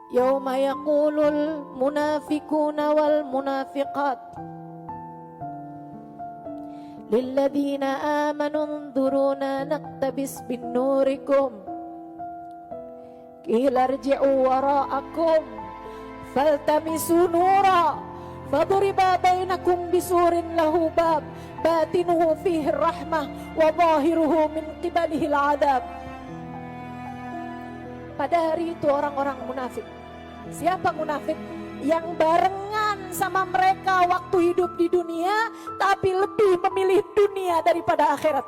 Yauma yaqulul munafiquna wal munafiqat lilladzina amanu unzuruna naqtabis bin nurikum qila irji'u wara'akum faltamisu nura faduriba bainakum bisurin lahu bab batinuhu fihi rahmah wa zahiruhu min qibalihi al-adab. Pada hari itu orang-orang munafik. Siapa munafik? Yang barengan sama mereka waktu hidup di dunia, tapi lebih memilih dunia daripada akhirat.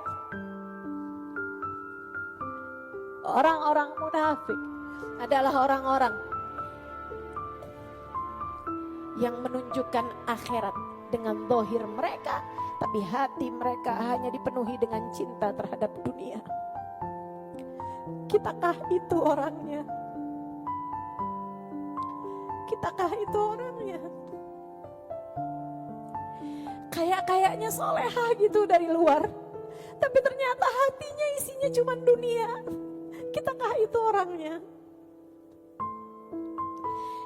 Orang-orang munafik adalah orang-orang yang menunjukkan akhirat dengan zahir mereka, tapi hati mereka hanya dipenuhi dengan cinta terhadap dunia. Kitakah itu orangnya? Kitakah itu orangnya? Kayaknya soleha gitu dari luar, tapi ternyata hatinya isinya cuma dunia. Kitakah itu orangnya?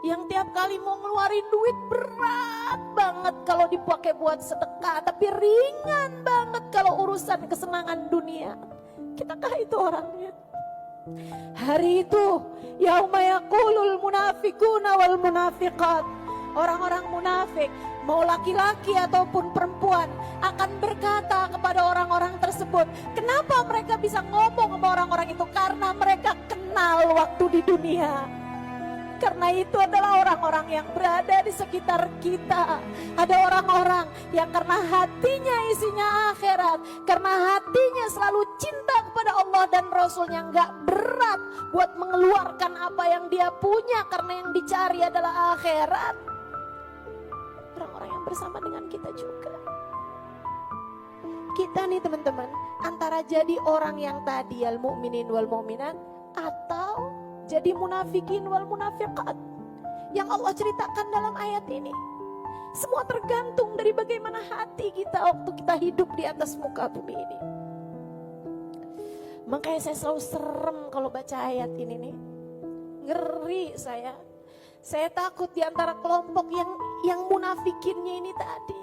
Yang tiap kali mau ngeluarin duit berat banget kalau dipakai buat sedekah, tapi ringan banget kalau urusan kesenangan dunia. Kitakah itu orangnya? Hari itu yauma yaqulul munafiquna wal munafiqat, orang-orang munafik mau laki-laki ataupun perempuan akan berkata kepada orang-orang tersebut. Kenapa mereka bisa ngomong sama orang-orang itu? Karena mereka kenal waktu di dunia. Karena itu adalah orang-orang yang berada di sekitar kita. Ada orang-orang yang karena hatinya isinya akhirat, karena hatinya selalu cinta kepada Allah dan Rasulnya, gak berat buat mengeluarkan apa yang dia punya karena yang dicari adalah akhirat. Orang-orang yang bersama dengan kita juga. Kita nih teman-teman, antara jadi orang yang tadi al mu'minin wal mu'minat, atau jadi munafikin wal munafiqat yang Allah ceritakan dalam ayat ini. Semua tergantung dari bagaimana hati kita waktu kita hidup di atas muka bumi ini. Makanya saya selalu serem kalau baca ayat ini nih. Ngeri saya. Saya takut di antara kelompok yang munafikinnya ini tadi.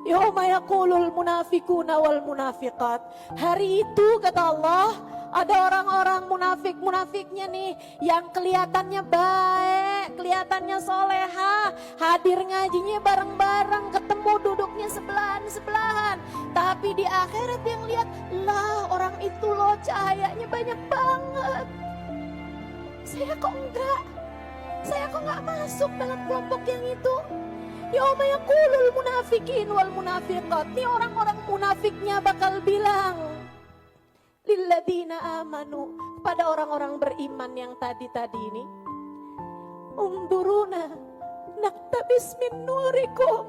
Yauma yaqulul munafiquna wal munafiqat. Hari itu kata Allah, ada orang-orang munafik-munafiknya nih yang kelihatannya baik, kelihatannya soleha, hadir ngajinya bareng-bareng, ketemu duduknya sebelahan-sebelahan. Tapi di akhirat yang lihat, lah orang itu loh cahayanya banyak banget. Saya kok enggak? Saya kok enggak masuk dalam kelompok yang itu? Yauma yaqulul munafiqin wal munafiqat. Nih orang-orang munafiknya bakal bilang lilladzina amanu, kepada orang-orang beriman yang tadi-tadi ini, unduruna naktabis min nurikum,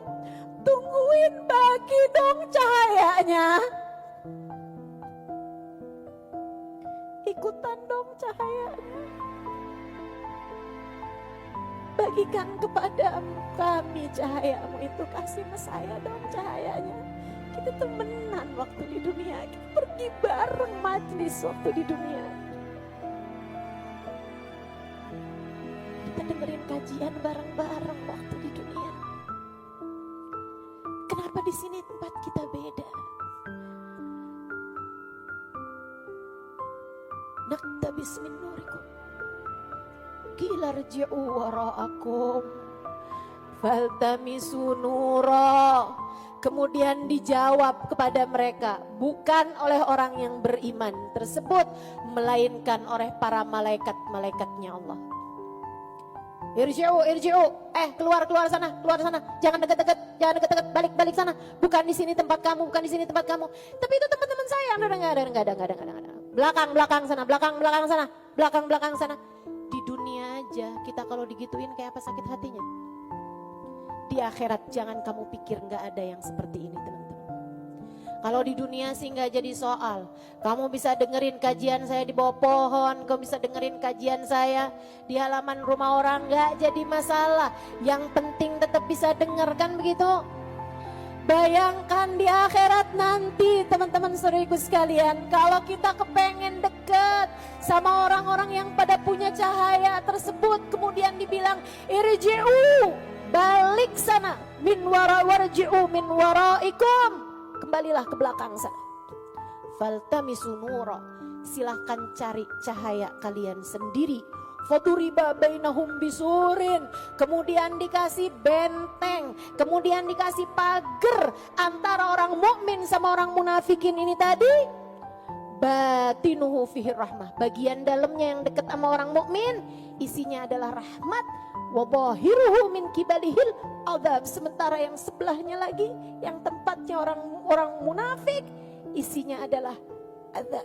tungguin bagi dong cahayanya, ikutan dong cahayanya, bagikan kepada kami cahayamu itu, kasih ke saya dong cahayanya. Kita temenan waktu di dunia, kita pergi bareng majlis waktu di dunia, kita dengerin kajian bareng-bareng waktu di dunia. Kenapa di sini tempat kita beda? Naktabis min nurikum qila irji'u wara'akum faltamisu nura. Kemudian dijawab kepada mereka, bukan oleh orang yang beriman tersebut, melainkan oleh para malaikat-malaikatnya Allah. Irji'u, keluar sana, jangan dekat-dekat, balik sana. Bukan di sini tempat kamu, bukan di sini tempat kamu. Tapi itu teman-teman saya, enggak ada. Belakang sana. Di dunia aja kita kalau digituin kayak apa sakit hatinya. Di akhirat jangan kamu pikir gak ada yang seperti ini teman-teman. Kalau di dunia sih gak jadi soal. Kamu bisa dengerin kajian saya di bawah pohon, kamu bisa dengerin kajian saya di halaman rumah orang, gak jadi masalah. Yang penting tetap bisa denger, kan begitu? Bayangkan di akhirat nanti teman-teman saudariku sekalian, kalau kita kepengen deket sama orang-orang yang pada punya cahaya tersebut. Kemudian dibilang, irji'u, balik sana, min warji'u min waraikum, kembalilah ke belakang sana. Faltamisu nura, silahkan cari cahaya kalian sendiri. Faduriba bainahum bisurin, kemudian dikasih benteng, kemudian dikasih pagar antara orang mukmin sama orang munafikin ini tadi. Batinuhu fihi rahmah, bagian dalamnya yang dekat sama orang mukmin isinya adalah rahmat. Wa zahiruhu min kibalihil adab, sementara yang sebelahnya lagi yang tempatnya orang munafik isinya adalah azab.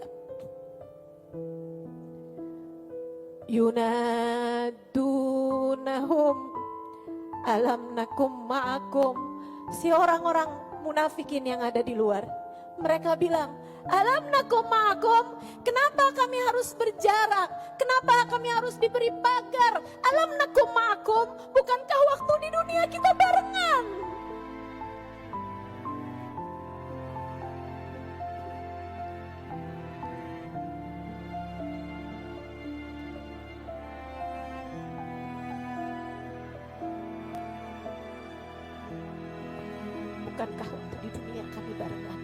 Yunadunahum alam nakum ma'akum, si orang-orang munafikin yang ada di luar, mereka bilang, alam nakum ma'akum, kenapa kami harus berjarak, kenapa kami harus diberi pagar? Alam nakum ma'akum, bukankah waktu di dunia kita barengan? Bukankah waktu di dunia kami barengan?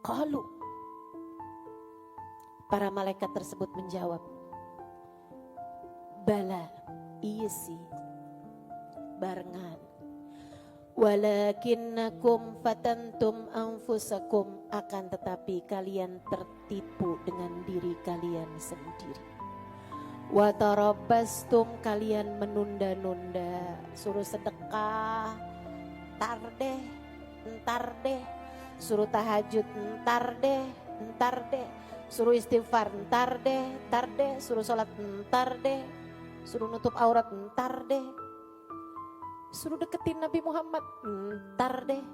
Qalu, para malaikat tersebut menjawab, bala, iya sih, barengan. Walakinnakum fatantum anfusakum, akan tetapi kalian tertipu dengan diri kalian sendiri. Watarabbastum, kalian menunda-nunda, suruh sedekah, ntar deh, suruh tahajud, ntar deh, suruh istighfar, ntar deh, suruh sholat, ntar deh, suruh nutup aurat, ntar deh, suruh deketin Nabi Muhammad, ntar deh.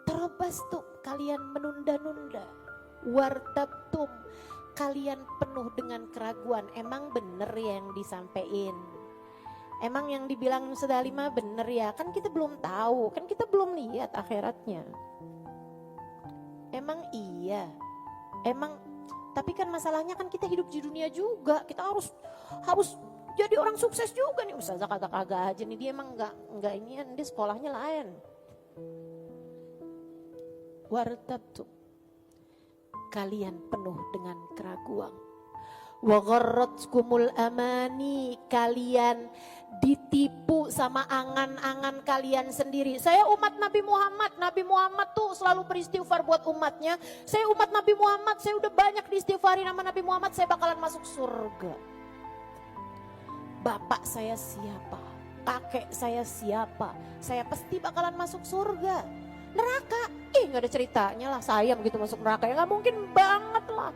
Tarabastum, kalian menunda-nunda. Wartabtum, kalian penuh dengan keraguan. Emang bener ya yang disampaikan? Emang yang dibilang Ustazah Halimah bener ya? Kan kita belum tahu, kan kita belum lihat akhiratnya. Emang iya? Emang, tapi kan masalahnya kan kita hidup di dunia juga. Kita harus jadi orang sukses juga nih. Ustazah kagak aja nih, dia emang enggak inian, dia sekolahnya lain. Wartabtum, kalian penuh dengan keraguan. Wa gharratkumul amani, kalian ditipu sama angan-angan kalian sendiri. Saya umat Nabi Muhammad tuh selalu beristighfar buat umatnya. Saya umat Nabi Muhammad, saya udah banyak diistighfari nama Nabi Muhammad, saya bakalan masuk surga. Bapak saya siapa? Kakek saya siapa? Saya pasti bakalan masuk surga. Neraka, gak ada ceritanya lah saya begitu masuk neraka, ya gak mungkin banget lah.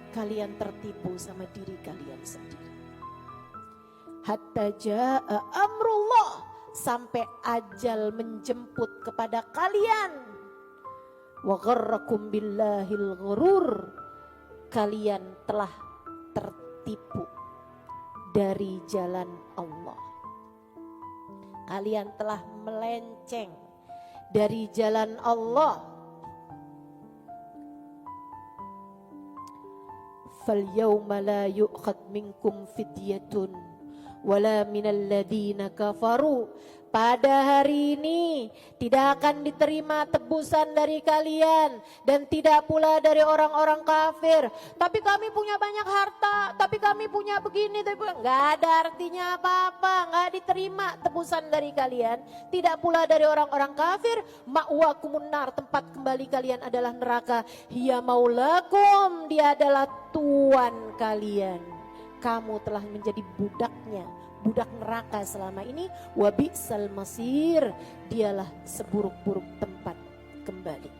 Kalian tertipu sama diri kalian sendiri. Hatta ja'a amrullah, sampai ajal menjemput kepada kalian. Wa gharrakum billahil ghurur, kalian telah tertipu dari jalan Allah. Kalian telah melenceng dari jalan Allah. Fal yawma la yu'khad minkum fidyatun wala minal ladina kafaru. Pada hari ini tidak akan diterima tebusan dari kalian dan tidak pula dari orang-orang kafir. Tapi kami punya banyak harta, tapi kami punya begini, tapi nggak ada artinya apa-apa, nggak diterima tebusan dari kalian. Tidak pula dari orang-orang kafir. Ma'wakumun nar, tempat kembali kalian adalah neraka. Hiya maulakum, dia adalah Tuhan kalian. Kamu telah menjadi budaknya, budak neraka selama ini. Wa bi'sal masir, dialah seburuk-buruk tempat kembali.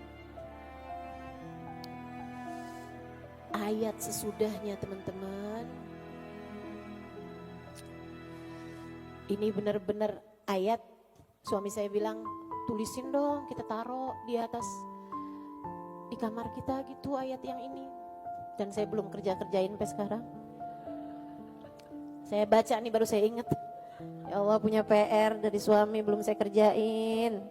Ayat sesudahnya teman-teman, ini benar-benar ayat. Suami saya bilang, tulisin dong, kita taruh di atas di kamar kita gitu ayat yang ini. Dan saya belum kerjain sampai sekarang. Saya baca nih baru saya ingat. Ya Allah, punya PR dari suami belum saya kerjain.